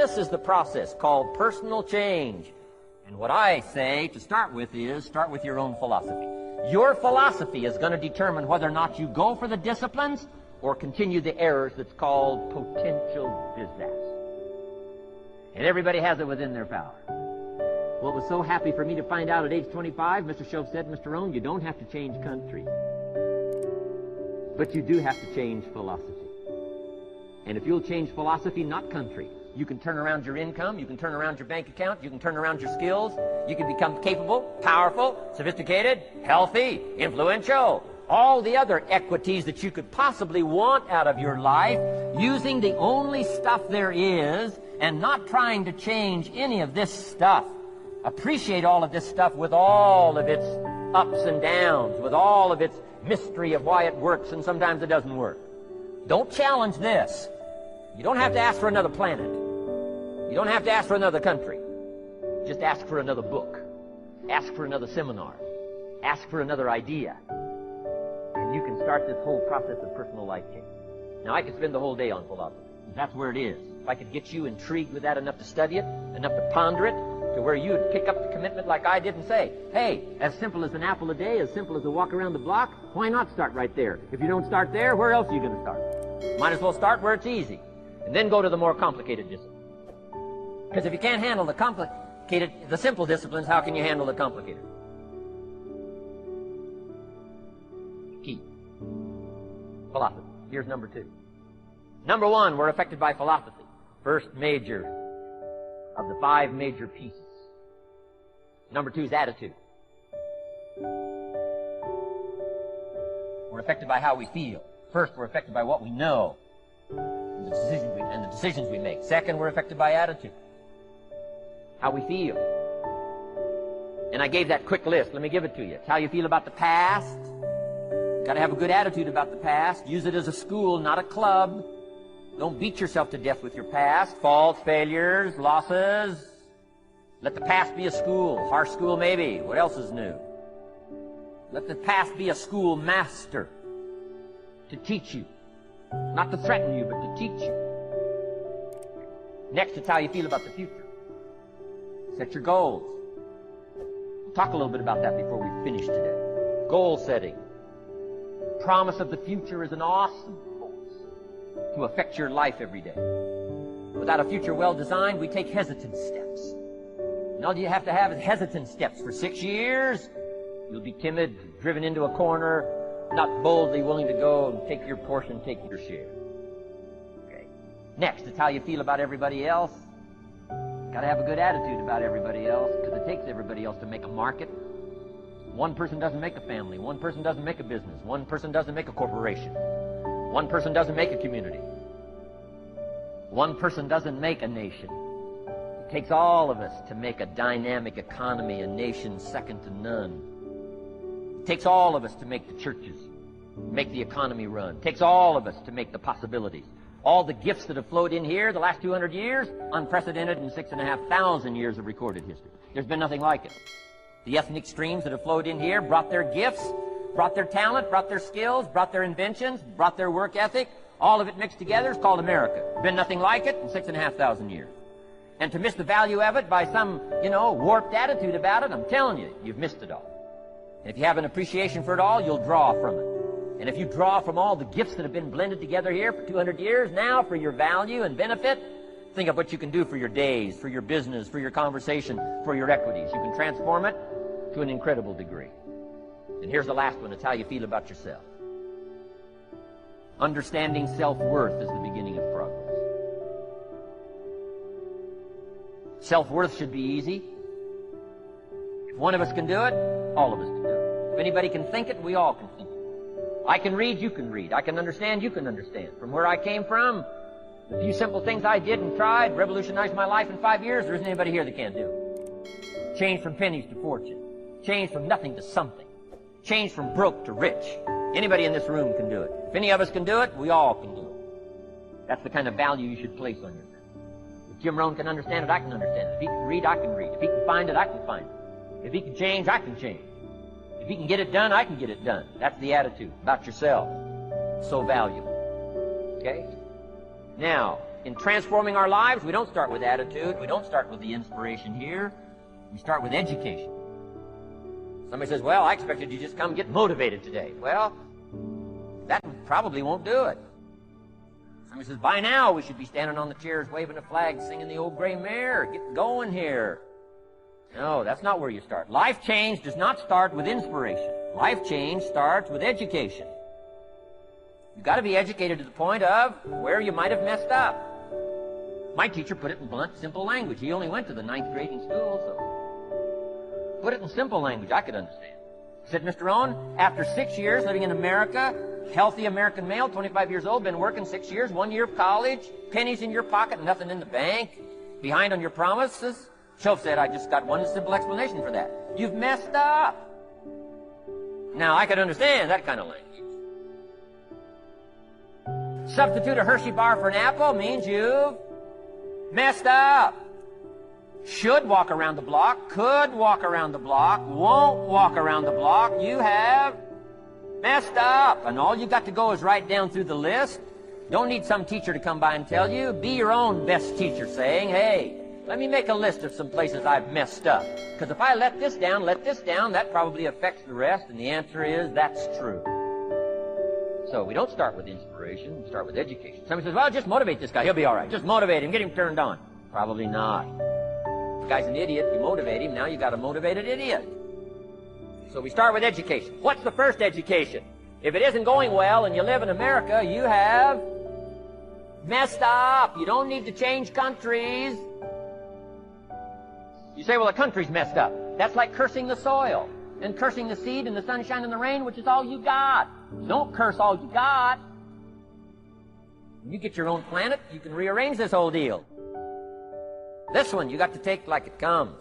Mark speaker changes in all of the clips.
Speaker 1: This is the process called personal change. And what I say to start with is, start with your own philosophy. Your philosophy is going to determine whether or not you go for the disciplines or continue the errors that's called potential disaster. And everybody has it within their power. Well, it was so happy for me to find out at age 25, Mr. Shove said, Mr. Rohn, you don't have to change country, but you do have to change philosophy. And if you'll change philosophy, not country, you can turn around your income, you can turn around your bank account, you can turn around your skills, you can become capable, powerful, sophisticated, healthy, influential, all the other equities that you could possibly want out of your life, using the only stuff there is and not trying to change any of this stuff. Appreciate all of this stuff with all of its ups and downs, with all of its mystery of why it works and sometimes it doesn't work. Don't challenge this. You don't have to ask for another planet. You don't have to ask for another country. Just ask for another book. Ask for another seminar. Ask for another idea. And you can start this whole process of personal life change. Now, I could spend the whole day on philosophy. That's where it is. If I could get you intrigued with that enough to study it, enough to ponder it, to where you would pick up the commitment like I did and say, hey, as simple as an apple a day, as simple as a walk around the block, why not start right there? If you don't start there, where else are you going to start? Might as well start where it's easy, and then go to the more complicated disciplines. Because if you can't handle the simple disciplines, how can you handle the complicated? Key. Philosophy. Here's number 2. Number 1, we're affected by philosophy. First major of the 5 major pieces. Number 2 is attitude. We're affected by how we feel. First, we're affected by what we know and the decisions we make. Second, we're affected by attitude. How we feel. And I gave that quick list. Let me give it to you. It's how you feel about the past. You've got to have a good attitude about the past. Use it as a school, not a club. Don't beat yourself to death with your past. Faults, failures, losses. Let the past be a school. Harsh school maybe. What else is new? Let the past be a school master to teach you. Not to threaten you, but to teach you. Next, it's how you feel about the future. Set your goals. We'll talk a little bit about that before we finish today. Goal setting. Promise of the future is an awesome force to affect your life every day. Without a future well designed, we take hesitant steps. And all you have to have is hesitant steps for 6 years. You'll be timid, driven into a corner, not boldly willing to go and take your portion, take your share. Okay. Next, it's how you feel about everybody else. Got to have a good attitude about everybody else, because it takes everybody else to make a market. One person doesn't make a family. One person doesn't make a business. One person doesn't make a corporation. One person doesn't make a community. One person doesn't make a nation. It takes all of us to make a dynamic economy, a nation second to none. It takes all of us to make the churches, make the economy run. It takes all of us to make the possibilities. All the gifts that have flowed in here the last 200 years, unprecedented in 6,500 years of recorded history. There's been nothing like it. The ethnic streams that have flowed in here brought their gifts, brought their talent, brought their skills, brought their inventions, brought their work ethic. All of it mixed together is called America. Been nothing like it in 6,500 years. And to miss the value of it by some, warped attitude about it, I'm telling you, you've missed it all. And if you have an appreciation for it all, you'll draw from it. And if you draw from all the gifts that have been blended together here for 200 years now for your value and benefit, think of what you can do for your days, for your business, for your conversation, for your equities. You can transform it to an incredible degree. And here's the last one. It's how you feel about yourself. Understanding self-worth is the beginning of progress. Self-worth should be easy. If one of us can do it, all of us can do it. If anybody can think it, we all can think it. I can read, you can read. I can understand, you can understand. From where I came from, the few simple things I did and tried revolutionized my life in 5 years. There isn't anybody here that can't do it. Change from pennies to fortune. Change from nothing to something. Change from broke to rich. Anybody in this room can do it. If any of us can do it, we all can do it. That's the kind of value you should place on yourself. If Jim Rohn can understand it, I can understand it. If he can read, I can read. If he can find it, I can find it. If he can change, I can change. If he can get it done, I can get it done. That's the attitude about yourself. So valuable. Okay? Now, in transforming our lives, we don't start with attitude. We don't start with the inspiration here. We start with education. Somebody says, well, I expected you to just come get motivated today. Well, that probably won't do it. Somebody says, by now we should be standing on the chairs, waving a flag, singing the old gray mare. Get going here. No, that's not where you start. Life change does not start with inspiration. Life change starts with education. You've got to be educated to the point of where you might have messed up. My teacher put it in blunt, simple language. He only went to the 9th grade in school, so put it in simple language I could understand. He said, Mr. Rohn, after 6 years living in America, healthy American male, 25 years old, been working 6 years, 1 year of college, pennies in your pocket, nothing in the bank, behind on your promises. Shoaff said, I just got one simple explanation for that. You've messed up. Now, I could understand that kind of language. Substitute a Hershey bar for an apple means you've messed up. Should walk around the block, could walk around the block, won't walk around the block. You have messed up. And all you got to go is write down through the list. Don't need some teacher to come by and tell you. Be your own best teacher saying, hey, let me make a list of some places I've messed up. Because if I let this down, that probably affects the rest. And the answer is, that's true. So we don't start with inspiration, we start with education. Somebody says, well, just motivate this guy, he'll be all right. Just motivate him, get him turned on. Probably not. The guy's an idiot, you motivate him, now you got a motivated idiot. So we start with education. What's the first education? If it isn't going well and you live in America, you have messed up. You don't need to change countries. You say, well, the country's messed up. That's like cursing the soil and cursing the seed and the sunshine and the rain, which is all you got. Don't curse all you got. When you get your own planet, you can rearrange this whole deal. This one, you got to take like it comes.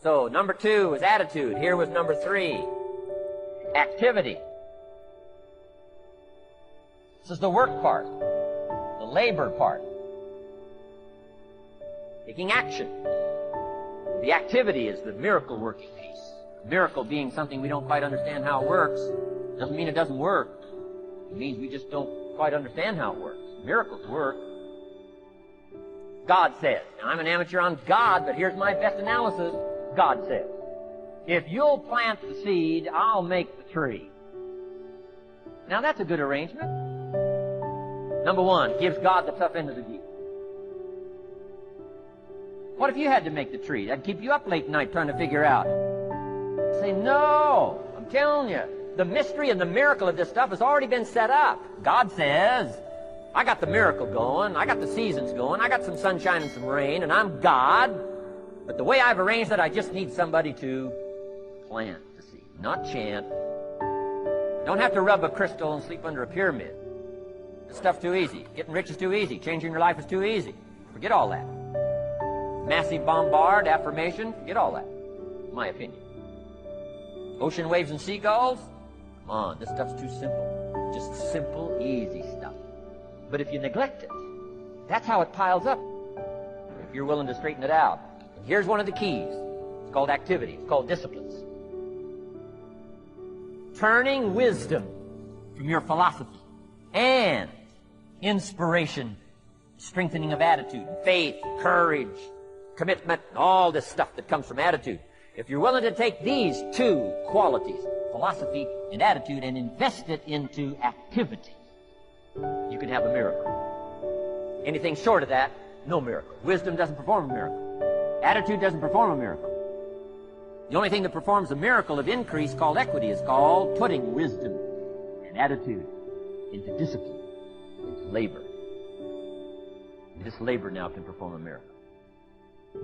Speaker 1: So, number 2 was attitude. Here was number 3, activity. This is the work part, the labor part. Taking action. The activity is the miracle working piece. Miracle being something we don't quite understand how it works. Doesn't mean it doesn't work. It means we just don't quite understand how it works. Miracles work. God says. Now, I'm an amateur on God, but here's my best analysis. God says, if you'll plant the seed, I'll make the tree. Now, that's a good arrangement. Number 1, gives God the tough end of the deal. What if you had to make the tree? That'd keep you up late at night trying to figure out. Say, no, I'm telling you, the mystery and the miracle of this stuff has already been set up. God says, I got the miracle going, I got the seasons going, I got some sunshine and some rain, and I'm God. But the way I've arranged it, I just need somebody to plant the seed, not chant. Don't have to rub a crystal and sleep under a pyramid. This stuff's too easy. Getting rich is too easy. Changing your life is too easy. Forget all that. Massive bombard, affirmation, forget all that. My opinion. Ocean waves and seagulls? Come on, this stuff's too simple. Just simple, easy stuff. But if you neglect it, that's how it piles up. If you're willing to straighten it out. And here's one of the keys. It's called activity. It's called disciplines. Turning wisdom from your philosophy and inspiration, strengthening of attitude, faith, courage, commitment, all this stuff that comes from attitude. If you're willing to take these 2 qualities, philosophy and attitude, and invest it into activity, you can have a miracle. Anything short of that, no miracle. Wisdom doesn't perform a miracle. Attitude doesn't perform a miracle. The only thing that performs a miracle of increase called equity is called putting wisdom and attitude into discipline, into labor. And this labor now can perform a miracle.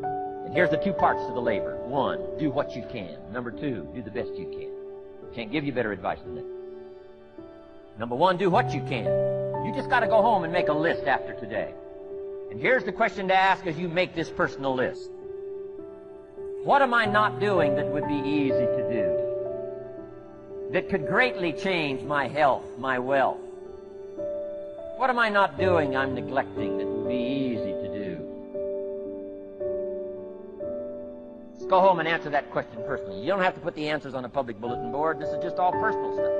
Speaker 1: And here's the 2 parts to the labor. 1, do what you can. Number 2, do the best you can. Can't give you better advice than that. Number 1, do what you can. You just got to go home and make a list after today. And here's the question to ask as you make this personal list. What am I not doing that would be easy to do? That could greatly change my health, my wealth? What am I not doing I'm neglecting that would be easy to do? Let's go home and answer that question personally. You don't have to put the answers on a public bulletin board. This is just all personal stuff.